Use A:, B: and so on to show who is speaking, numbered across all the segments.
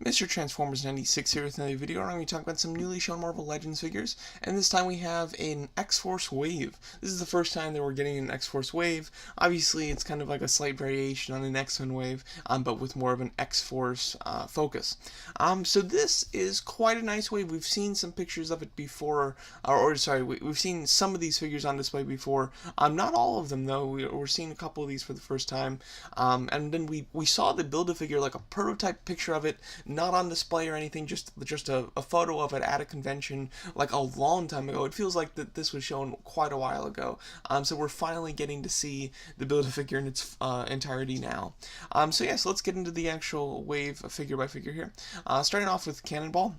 A: Mr. Transformers 96 here with another video, and I'm going to talk about some newly shown Marvel Legends figures, and this time we have an X-Force Wave. This is the first time that we're getting an X-Force Wave. Obviously, it's kind of like a slight variation on an X-Men Wave, but with more of an X-Force focus. So this is quite a nice wave. We've seen some pictures of it before, we've seen some of these figures on display before. Not all of them, though. We're seeing a couple of these for the first time, and then we saw the Build-A-Figure, like a prototype picture of it, not on display or anything, just a photo of it at a convention like a long time ago. It feels like that this was shown quite a while ago. So we're finally getting to see the Build-A-Figure in its entirety now. So let's get into the actual wave figure by figure here. Starting off with Cannonball.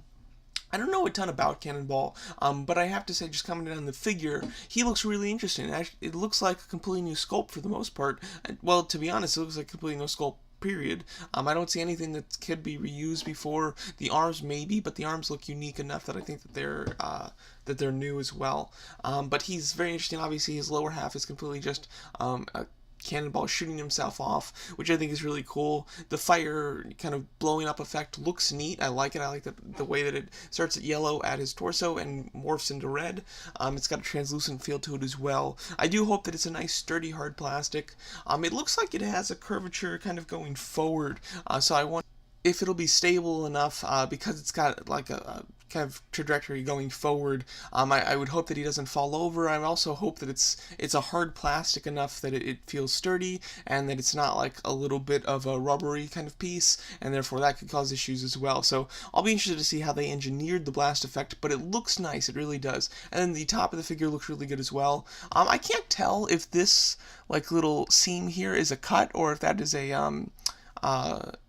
A: I don't know a ton about Cannonball, but I have to say, just commenting on the figure, he looks really interesting. It looks like a completely new sculpt for the most part. Well, to be honest, it looks like a completely new sculpt, period. I don't see anything that could be reused before. The arms maybe, but the arms look unique enough that I think that they're new as well. But he's very interesting. Obviously, his lower half is completely just a Cannonball shooting himself off, which I think is really cool. The fire kind of blowing up effect looks neat. I like it. I like the way that it starts at yellow at his torso and morphs into red. It's got a translucent feel to it as well. I do hope that it's a nice sturdy hard plastic. It looks like it has a curvature kind of going forward, so I want if it'll be stable enough, because it's got like a kind of trajectory going forward. I would hope that he doesn't fall over. I also hope that it's a hard plastic enough that it feels sturdy, and that it's not like a little bit of a rubbery kind of piece, and therefore that could cause issues as well. So I'll be interested to see how they engineered the blast effect, but it looks nice, it really does. And then the top of the figure looks really good as well. I can't tell if this like little seam here is a cut or if that is a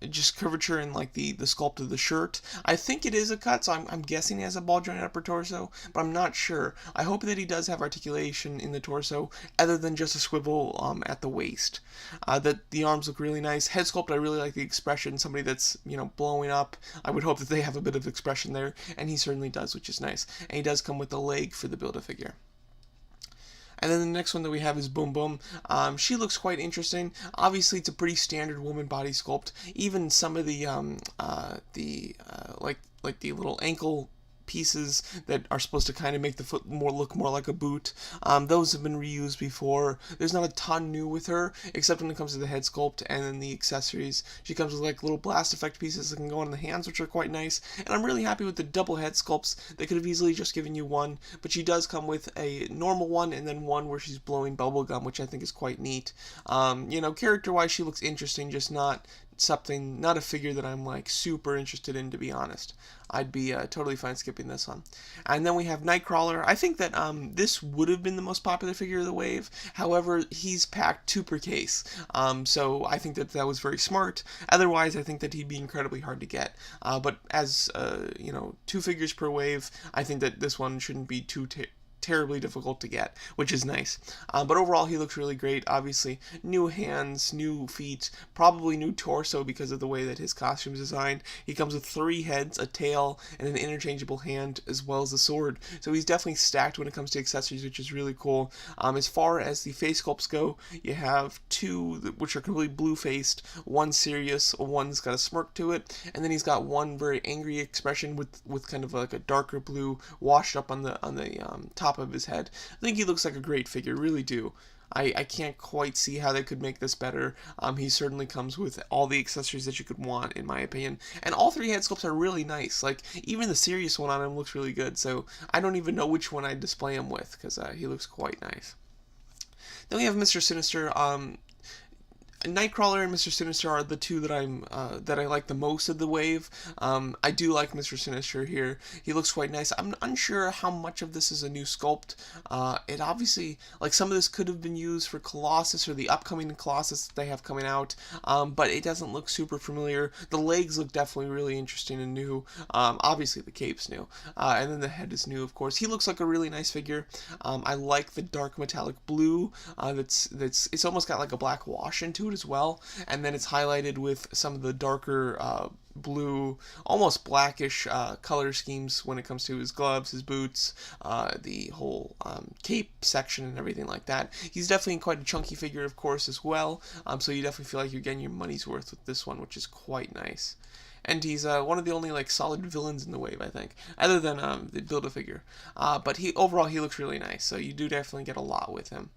A: just curvature in like the sculpt of the shirt. I think it is a cut, so I'm guessing he has a ball joint upper torso, but I'm not sure. I hope that he does have articulation in the torso other than just a swivel at the waist. That the arms look really nice. Head sculpt, I really like the expression. Somebody that's, blowing up, I would hope that they have a bit of expression there, and he certainly does, which is nice. And he does come with a leg for the Build-A-Figure. And then the next one that we have is Boom Boom. She looks quite interesting. Obviously, it's a pretty standard woman body sculpt. Even some of the like the little ankle pieces that are supposed to kind of make the foot look more like a boot. Those have been reused before. There's not a ton new with her, except when it comes to the head sculpt and then the accessories. She comes with like little blast effect pieces that can go on the hands, which are quite nice. And I'm really happy with the double head sculpts. They could have easily just given you one, but she does come with a normal one and then one where she's blowing bubblegum, which I think is quite neat. Character-wise, she looks interesting, just not a figure that I'm like super interested in, to be honest. I'd be totally fine skipping this one. And then we have Nightcrawler. I think that this would have been the most popular figure of the wave. However, he's packed 2 per case, so I think that was very smart. Otherwise, I think that he'd be incredibly hard to get. But as 2 figures per wave, I think that this one shouldn't be too terribly difficult to get, which is nice. But overall, he looks really great. Obviously, new hands, new feet, probably new torso because of the way that his costume is designed. He comes with 3 heads, a tail, and an interchangeable hand, as well as a sword. So he's definitely stacked when it comes to accessories, which is really cool. As far as the face sculpts go, you have 2 which are completely blue-faced, one serious, one's got a smirk to it, and then he's got one very angry expression with kind of like a darker blue washed up on the top of his head. I think he looks like a great figure, really do. I can't quite see how they could make this better. He certainly comes with all the accessories that you could want, in my opinion. And all 3 head sculpts are really nice. Like, even the serious one on him looks really good, so I don't even know which one I'd display him with, because he looks quite nice. Then we have Mr. Sinister. Nightcrawler and Mr. Sinister are the 2 that I like the most of the wave. I do like Mr. Sinister here. He looks quite nice. I'm unsure how much of this is a new sculpt. It obviously, like, some of this could have been used for Colossus or the upcoming Colossus that they have coming out, but it doesn't look super familiar. The legs look definitely really interesting and new. Obviously the cape's new, and then the head is new, of course. He looks like a really nice figure. I like the dark metallic blue. It's almost got like a black wash into it as well, and then it's highlighted with some of the darker blue, almost blackish color schemes when it comes to his gloves, his boots, the whole cape section and everything like that. He's definitely quite a chunky figure, of course, as well, so you definitely feel like you're getting your money's worth with this one, which is quite nice. and he's one of the only like solid villains in the wave, I think, other than the Build-A-Figure. But overall he looks really nice, so you do definitely get a lot with him.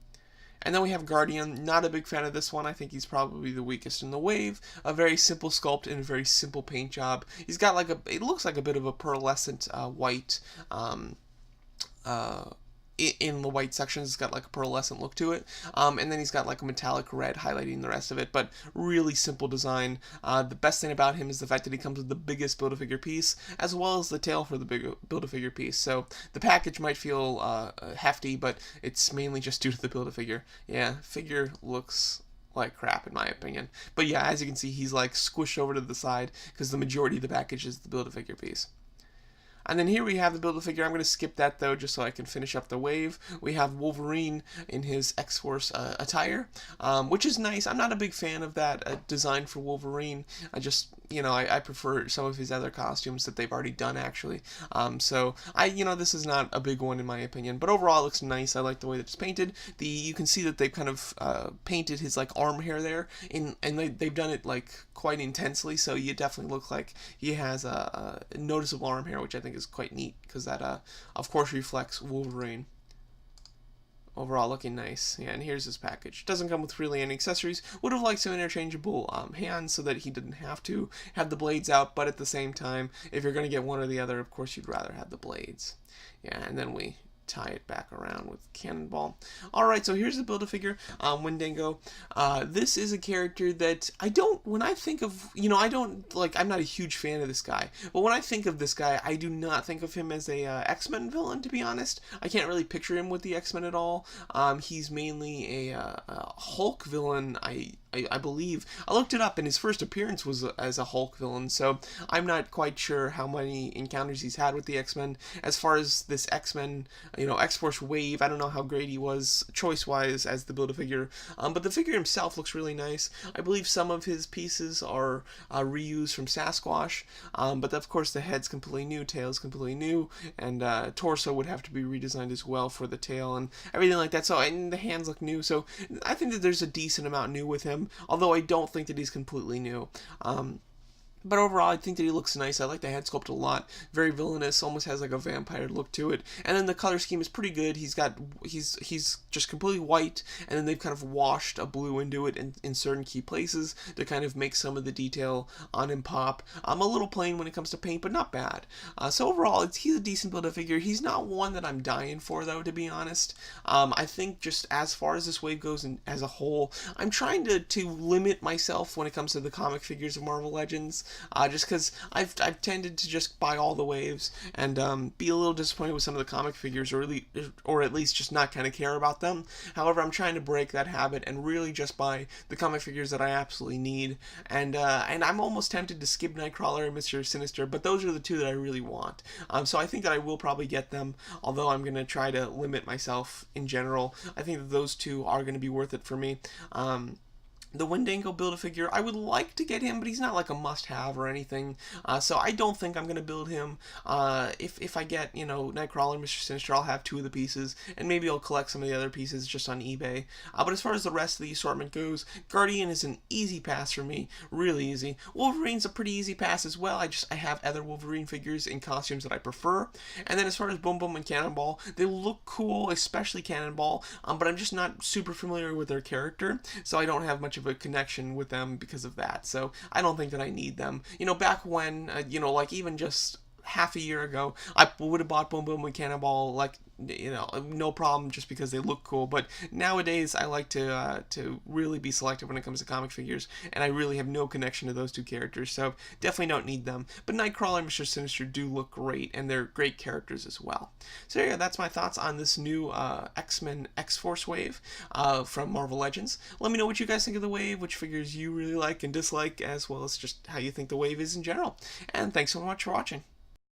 A: And then we have Guardian. Not a big fan of this one. I think he's probably the weakest in the wave. A very simple sculpt and a very simple paint job. He's got like it looks like a bit of a pearlescent white in the white sections. It's got like a pearlescent look to it, and then he's got like a metallic red highlighting the rest of it, but really simple design. The best thing about him is the fact that he comes with the biggest Build-A-Figure piece, as well as the tail for the big Build-A-Figure piece, so the package might feel hefty, but it's mainly just due to the Build-A-Figure. Yeah, figure looks like crap in my opinion, but yeah, as you can see, he's like squished over to the side, because the majority of the package is the Build-A-Figure piece. And then here we have the Build-A-Figure. I'm going to skip that, though, just so I can finish up the wave. We have Wolverine in his X-Force attire, which is nice. I'm not a big fan of that design for Wolverine. I just, I prefer some of his other costumes that they've already done, actually. So, this is not a big one in my opinion. But overall, it looks nice. I like the way that it's painted. You can see that they've kind of painted his, like, arm hair there. And they've done it, like, quite intensely. So, you definitely look like he has a noticeable arm hair, which I think is quite neat, because that of course reflects Wolverine. Overall looking nice. Yeah, and here's his package. Doesn't come with really any accessories. Would have liked some interchangeable hands so that he didn't have to have the blades out, but at the same time, if you're going to get one or the other, of course you'd rather have the blades. Yeah, and then we tie it back around with Cannonball. Alright, so here's the Build-A-Figure, Wendigo. This is a character that when I think of, I'm not a huge fan of this guy, but when I think of this guy, I do not think of him as a X-Men villain, to be honest. I can't really picture him with the X-Men at all. He's mainly a Hulk villain, I believe. I looked it up, and his first appearance was as a Hulk villain, so I'm not quite sure how many encounters he's had with the X-Men. As far as this X-Men, X-Force wave, I don't know how great he was choice-wise as the Build-A-Figure, but the figure himself looks really nice. I believe some of his pieces are reused from Sasquatch, but of course the head's completely new, tail's completely new, and torso would have to be redesigned as well for the tail and everything like that, so, and the hands look new, so I think that there's a decent amount new with him, although I don't think that he's completely new. But overall, I think that he looks nice. I like the head sculpt a lot. Very villainous, almost has like a vampire look to it. And then the color scheme is pretty good. He's just completely white, and then they've kind of washed a blue into it in certain key places to kind of make some of the detail on him pop. I'm a little plain when it comes to paint, but not bad. So overall, he's a decent Build-A-Figure. He's not one that I'm dying for, though, to be honest. I think just as far as this wave goes and as a whole, I'm trying to limit myself when it comes to the comic figures of Marvel Legends. Just because I've tended to just buy all the waves and be a little disappointed with some of the comic figures, or at least just not kind of care about them. However, I'm trying to break that habit and really just buy the comic figures that I absolutely need. And I'm almost tempted to skip Nightcrawler and Mr. Sinister, but those are the two that I really want. So I think that I will probably get them, although I'm going to try to limit myself in general. I think that those two are going to be worth it for me. The Wendigo Build-A-Figure, I would like to get him, but he's not like a must-have or anything, so I don't think I'm going to build him. If I get, Nightcrawler and Mr. Sinister, I'll have two of the pieces, and maybe I'll collect some of the other pieces just on eBay. But as far as the rest of the assortment goes, Guardian is an easy pass for me, really easy. Wolverine's a pretty easy pass as well. I have other Wolverine figures in costumes that I prefer. And then as far as Boom Boom and Cannonball, they look cool, especially Cannonball, but I'm just not super familiar with their character, so I don't have much of a connection with them because of that, so I don't think that I need them. Back when, like even just half a year ago, I would have bought Boom Boom and Cannonball, like, no problem, just because they look cool. But nowadays, I like to really be selective when it comes to comic figures, and I really have no connection to those two characters, so definitely don't need them. But Nightcrawler and Mr. Sinister do look great, and they're great characters as well. So yeah, that's my thoughts on this new X-Men X-Force wave from Marvel Legends. Let me know what you guys think of the wave, which figures you really like and dislike, as well as just how you think the wave is in general. And thanks so much for watching.